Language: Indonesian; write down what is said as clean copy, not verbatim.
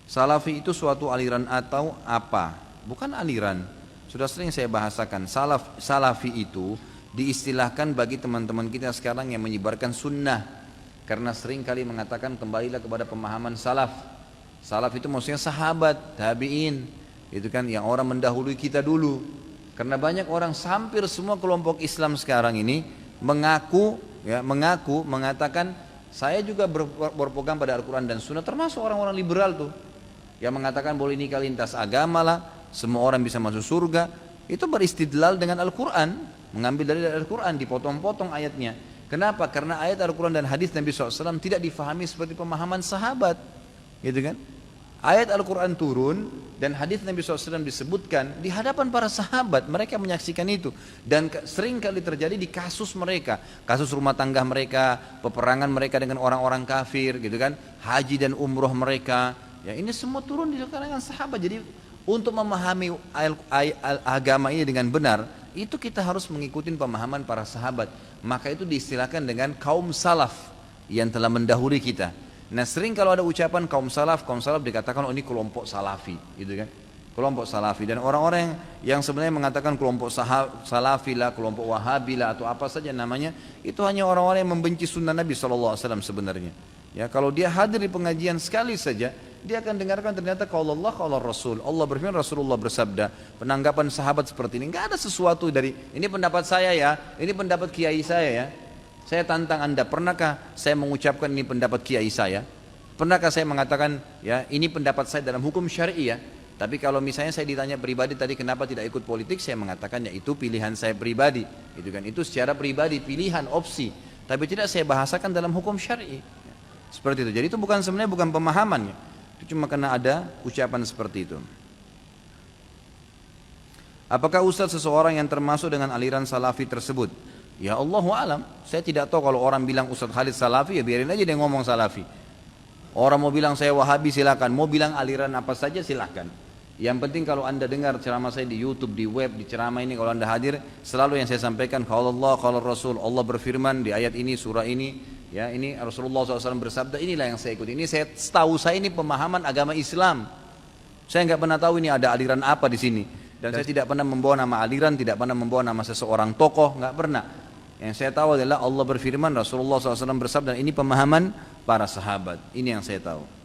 Salafi itu suatu aliran atau apa? Bukan aliran. Sudah sering saya bahasakan. Salafi itu diistilahkan bagi teman-teman kita sekarang yang menyebarkan sunnah. Karena sering kali mengatakan kembalilah kepada pemahaman salaf. Salaf itu maksudnya sahabat, tabi'in. Itu kan yang orang mendahului kita dulu. Karena banyak orang, hampir semua kelompok Islam sekarang ini mengatakan saya juga berpegang pada Al-Quran dan Sunnah, termasuk orang-orang liberal tuh yang mengatakan boleh nikah lintas agama lah, semua orang bisa masuk surga. Itu beristidlal dengan Al-Quran, mengambil dari Al-Quran, dipotong-potong ayatnya. Kenapa? Karena ayat Al-Quran dan hadis Nabi SAW tidak difahami seperti pemahaman sahabat, gitu kan? Ayat Al-Quran turun dan hadis Nabi SAW disebutkan di hadapan para sahabat, mereka menyaksikan itu. Dan sering kali terjadi di kasus mereka, kasus rumah tangga mereka, peperangan mereka dengan orang-orang kafir, gitu kan? Haji dan umroh mereka. Ya, ini semua turun di kalangan sahabat. Jadi untuk memahami agama ini dengan benar, itu kita harus mengikuti pemahaman para sahabat. Maka itu diistilahkan dengan kaum salaf yang telah mendahului kita. Nah, sering kalau ada ucapan kaum salaf dikatakan oh ini kelompok salafi, gitu kan? Kelompok salafi. Dan orang-orang yang sebenarnya mengatakan kelompok salafi lah, kelompok wahabi lah, atau apa saja namanya, itu hanya orang-orang yang membenci sunnah Nabi SAW sebenarnya. Ya, kalau dia hadir di pengajian sekali saja, dia akan dengarkan ternyata kalau Allah, kalau Rasul, Allah berfirman, Rasulullah bersabda, penanggapan sahabat seperti ini. Enggak ada sesuatu dari ini pendapat saya ya, ini pendapat kiai saya ya. Saya tantang Anda, pernahkah saya mengucapkan ini pendapat kiai saya? Pernahkah saya mengatakan ya ini pendapat saya dalam hukum syar'i ya? Tapi kalau misalnya saya ditanya pribadi tadi kenapa tidak ikut politik, saya mengatakan ya itu pilihan saya pribadi, gitu kan? Itu secara pribadi pilihan opsi, tapi tidak saya bahasakan dalam hukum syar'i. Seperti itu. Jadi itu sebenarnya bukan pemahamannya. Itu cuma karena ada ucapan seperti itu. Apakah Ustaz seseorang yang termasuk dengan aliran salafi tersebut? Ya Allahu alam, saya tidak tahu. Kalau orang bilang Ustaz Khalid salafi, ya biarin aja dia ngomong salafi. Orang mau bilang saya wahabi silakan, mau bilang aliran apa saja silakan. Yang penting kalau Anda dengar ceramah saya di YouTube, di web, di ceramah ini, kalau Anda hadir, selalu yang saya sampaikan kalau Allah, kalau Rasul, Allah berfirman di ayat ini, surah ini, ya ini Rasulullah SAW bersabda, inilah yang saya ikuti. Ini saya tahu, saya ini pemahaman agama Islam. Saya nggak pernah tahu ini ada aliran apa di sini. Dan saya tidak pernah membawa nama aliran, tidak pernah membawa nama seseorang tokoh, nggak pernah. Yang saya tahu adalah Allah berfirman, Rasulullah SAW bersabda, ini pemahaman para sahabat. Ini yang saya tahu.